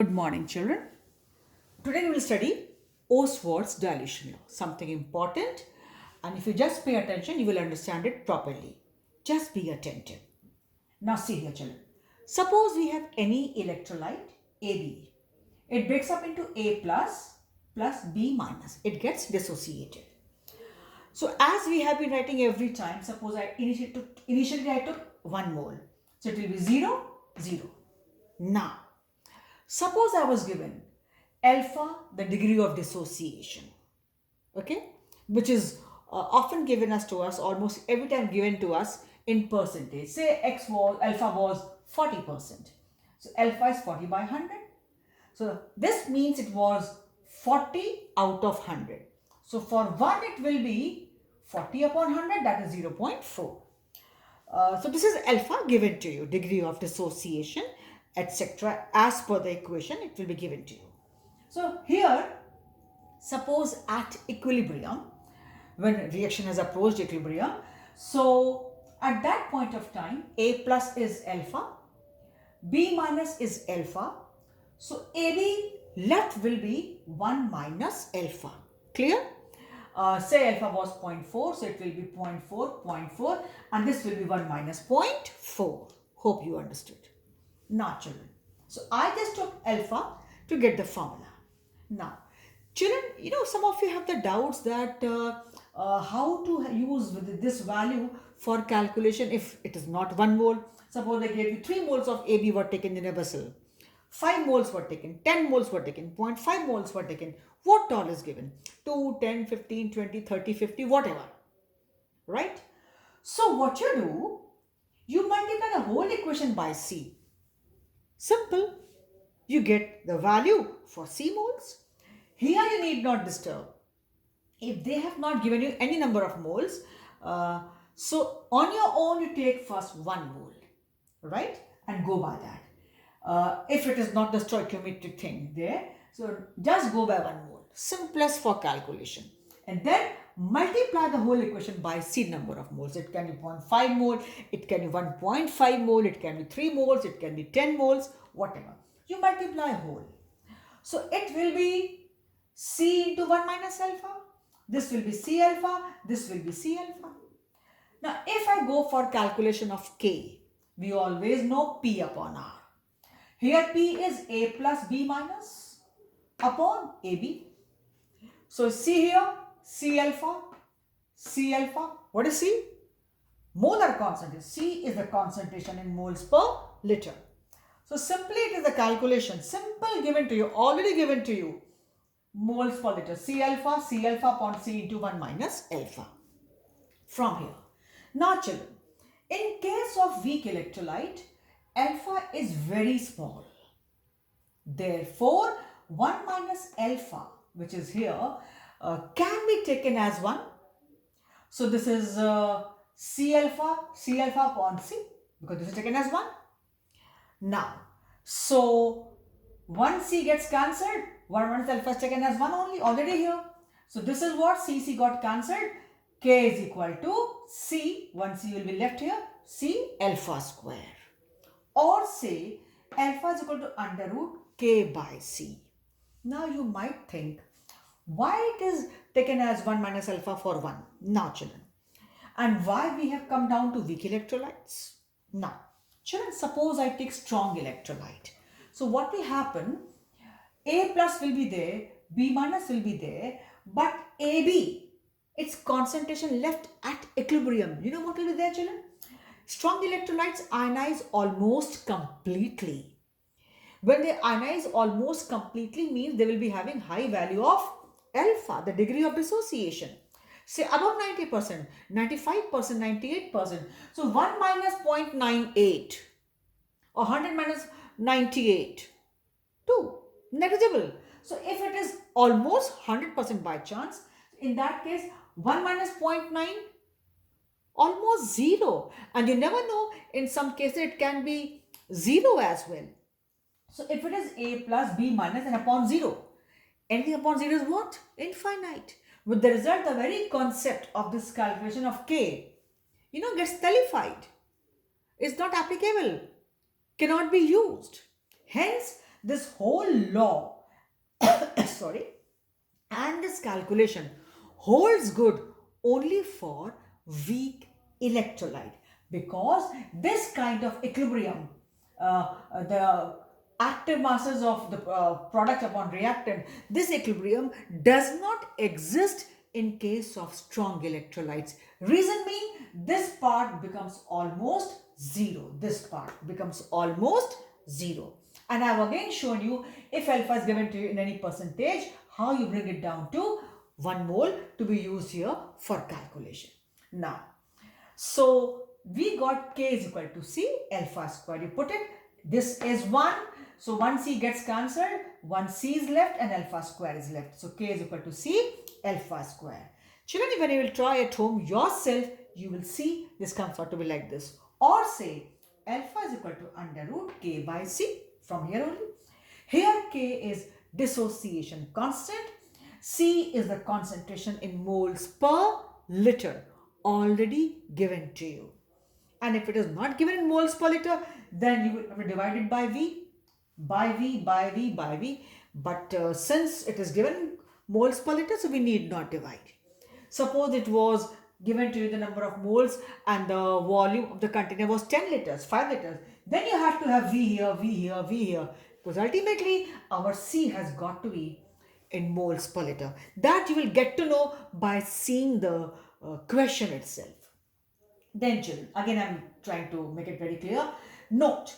Good morning, children. Today we will study Ostwald's dilution law, something important, and if you just pay attention, you will understand it properly. Just be attentive. Now, see here, children. Suppose we have any electrolyte AB. It breaks up into A plus B minus. It gets dissociated. So, as we have been writing every time, suppose initially I took 1 mole. So, it will be 0. Now, suppose I was given alpha, the degree of dissociation, okay, which is often given us to us, almost every time given to us in percentage. Say alpha was 40%. So alpha is 40 by 100. So this means it was 40 out of 100. So for 1 it will be 40 upon 100, that is 0.4. So this is alpha given to you, degree of dissociation, etc. As per the equation, it will be given to you. So here, suppose at equilibrium, when reaction has approached equilibrium, so at that point of time, A plus is alpha, B minus is alpha. So AB left will be 1 minus alpha. Clear? Say alpha was 0.4, so it will be 0.4, 0.4, and this will be 1 minus 0.4. Hope you understood. Now, children. So I just took alpha to get the formula. Now, children, some of you have the doubts that how to use this value for calculation if it is not 1 mole. Suppose I gave you 3 moles of AB were taken in a vessel. 5 moles were taken, 10 moles were taken, 0.5 moles were taken. What all is given? 2, 10, 15, 20, 30, 50, whatever. Right? So what you do, you multiply the whole equation by C. Simple. You get the value for C moles. Here you need not disturb. If they have not given you any number of moles, so on your own you take first 1 mole, right? And go by that. If it is not the stoichiometric thing there, so just go by 1 mole. Simplest for calculation. And then multiply the whole equation by C number of moles. It can be 0.5 mole, it can be 1.5 mole, it can be 3 moles, it can be 10 moles, whatever. You multiply whole. So it will be C into 1 minus alpha. This will be C alpha, this will be C alpha. Now if I go for calculation of K, we always know P upon R. Here P is A plus B minus upon AB. So see here, C alpha, C alpha. What is C? Molar concentration. C is the concentration in moles per liter. So simply it is the calculation, simple given to you, already given to you. Moles per liter. C alpha upon C into 1 minus alpha. From here. Now children, in case of weak electrolyte, alpha is very small. Therefore, 1 minus alpha, which is here, can be taken as 1. So this is C alpha upon C, because this is taken as 1. Now, so 1C gets cancelled, 1 minus alpha is taken as 1 only, already here. So this is what C got cancelled. K is equal to C, 1C will be left here, C alpha square. Or say alpha is equal to under root K by C. Now you might think, why it is taken as 1 minus alpha for 1? Now children, and why we have come down to weak electrolytes? Now, children, suppose I take strong electrolyte. So what will happen? A plus will be there, B minus will be there, but AB, its concentration left at equilibrium. You know what will be there, children? Strong electrolytes ionize almost completely. When they ionize almost completely means they will be having high value of alpha, the degree of dissociation. Say above 90%, 95%, 98%. So 1 minus 0.98 or 100 minus 98, 2, negligible. So if it is almost 100% by chance, in that case 1 minus 0.9, almost 0. And you never know, in some cases it can be 0 as well. So if it is A plus B minus and upon 0, anything upon 0 is what? Infinite. With the result, the very concept of this calculation of K, gets nullified. It's not applicable. Cannot be used. Hence, this whole law, sorry, and this calculation holds good only for weak electrolyte, because this kind of equilibrium, the active masses of the product upon reactant, this equilibrium does not exist in case of strong electrolytes. Reason being, this part becomes almost zero. This part becomes almost zero. And I have again shown you, if alpha is given to you in any percentage, how you bring it down to 1 mole to be used here for calculation. Now, so we got K is equal to C alpha square. You put it, this is 1. So 1C gets cancelled, 1C is left and alpha square is left. So K is equal to C alpha square. Children, when you will try at home yourself, you will see this comes out to be like this. Or say alpha is equal to under root K by C from here only. Here K is dissociation constant. C is the concentration in moles per liter already given to you. And if it is not given in moles per liter, then you will have to divide it by V, by V, by V, by V. But since it is given moles per liter, so we need not divide. Suppose it was given to you the number of moles and the volume of the container was 10 liters, 5 liters. Then you have to have V here, V here, V here. Because ultimately our C has got to be in moles per liter. That you will get to know by seeing the question itself. Then children, again I am trying to make it very clear. Note,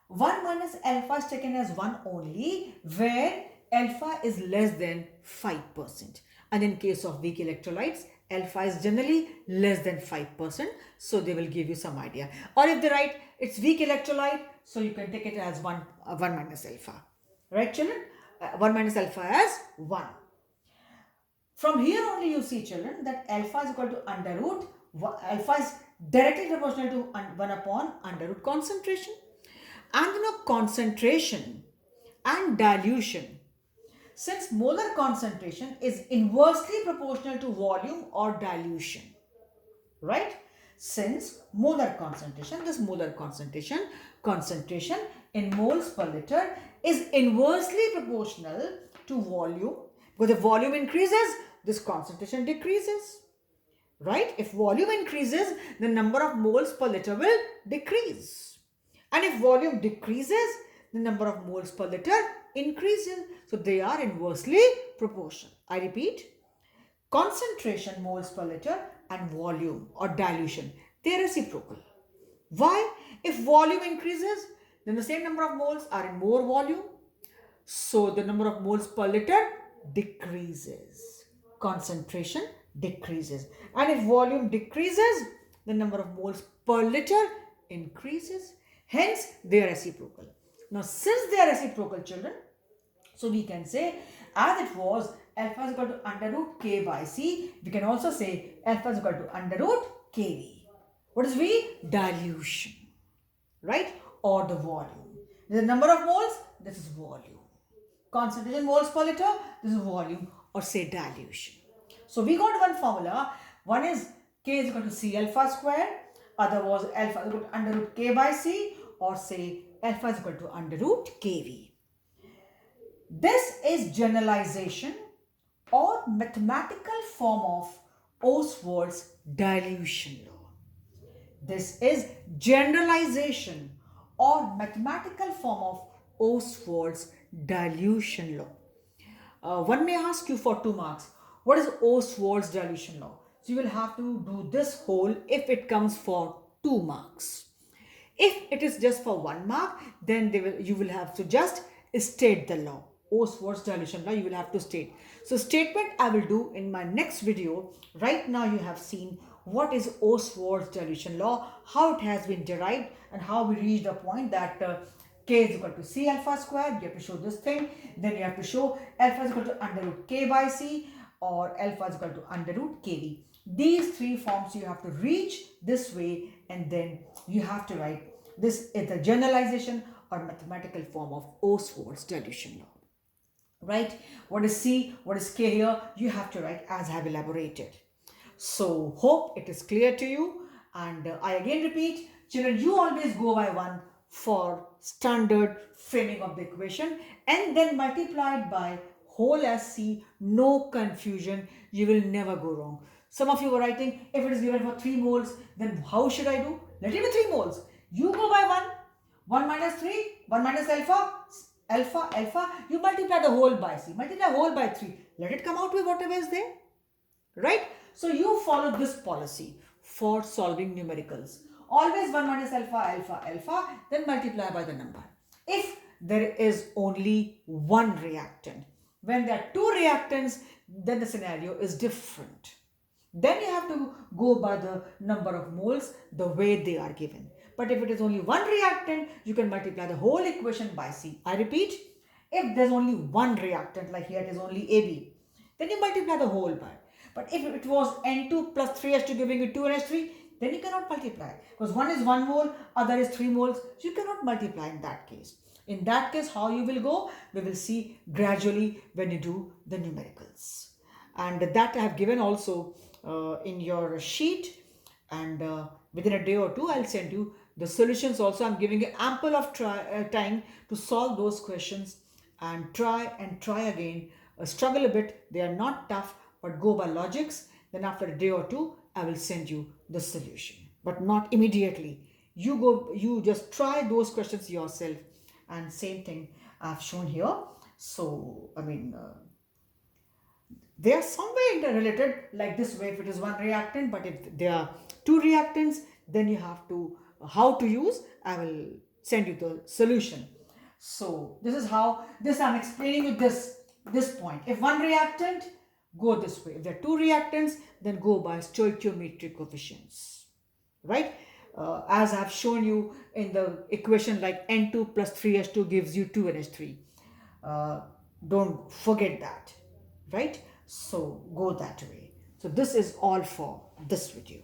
1 minus alpha is taken as 1 only where alpha is less than 5%. And in case of weak electrolytes, alpha is generally less than 5%. So they will give you some idea. Or if they write it's weak electrolyte, so you can take it as 1 minus alpha. Right children? 1 minus alpha as 1. From here only you see children that alpha is equal to under root. Alpha is directly proportional to 1 upon under root concentration. And you know, concentration and dilution. Since molar concentration is inversely proportional to volume or dilution, right? Since molar concentration, this molar concentration in moles per liter is inversely proportional to volume. Because if volume increases, this concentration decreases, right? If volume increases, the number of moles per liter will decrease. And if volume decreases, the number of moles per liter increases. So they are inversely proportional. I repeat, concentration moles per liter and volume or dilution, they are reciprocal. Why? If volume increases, then the same number of moles are in more volume. So the number of moles per liter decreases. Concentration decreases. And if volume decreases, the number of moles per liter increases. Hence, they are reciprocal. Now, since they are reciprocal, children, so we can say, as it was alpha is equal to under root K by C, we can also say alpha is equal to under root KV. What is V? Dilution, right? Or the volume. The number of moles, this is volume. Concentration moles per liter, this is volume, or say dilution. So we got one formula. One is K is equal to C alpha square. Other was alpha is equal to under root K by C, or say alpha is equal to under root KV. This is generalization or mathematical form of Ostwald's dilution law. This is generalization or mathematical form of Ostwald's dilution law. One may ask you for 2 marks, what is Ostwald's dilution law? So you will have to do this whole if it comes for 2 marks. If it is just for 1 mark, then you will have to just state the law. Ostwald's dilution law you will have to state. So statement I will do in my next video. Right now you have seen what is Ostwald's dilution law, how it has been derived, and how we reached a point that K is equal to C alpha square. You have to show this thing. Then you have to show alpha is equal to under root K by C, or alpha is equal to under root KV. These 3 forms you have to reach this way, and then you have to write this is the generalization or mathematical form of Ostwald's dilution law. Right? What is C? What is K here? You have to write as I have elaborated. So hope it is clear to you. And I again repeat, children, you always go by one for standard framing of the equation, and then multiply it by whole as C, no confusion, you will never go wrong. Some of you were writing, if it is given for 3 moles, then how should I do? Let it be 3 moles. You go by 1. 1 minus 3, 1 minus alpha, alpha, you multiply the whole by C, multiply whole by 3. Let it come out with whatever is there. Right? So you follow this policy for solving numericals. Always 1 minus alpha, then multiply by the number. If there is only one reactant, when there are two reactants, then the scenario is different. Then you have to go by the number of moles the way they are given. But if it is only one reactant, you can multiply the whole equation by C. I repeat, if there's only one reactant, like here it is only AB, then you multiply the whole by. But if it was N2 plus 3H2 giving you 2NH3, then you cannot multiply. Because one is 1 mole, other is 3 moles. So you cannot multiply in that case. In that case, how you will go, we will see gradually when you do the numericals. And that I have given also in your sheet, and within a day or two I'll send you the solutions also. I'm giving you ample of time to solve those questions, and try again. Struggle a bit, they are not tough, but go by logics. Then after a day or two I will send you the solution, but not immediately. You just try those questions yourself, and same thing I've shown here. So I mean, they are somewhere interrelated like this way if it is one reactant, but if there are two reactants, then you have to, how to use, I will send you the solution. So this is how, this I'm explaining you this point. If one reactant, go this way. If there are two reactants, then go by stoichiometric coefficients, right? As I've shown you in the equation, like N2 plus 3H2 gives you 2NH3. Don't forget that, right? So go that way. So this is all for this video.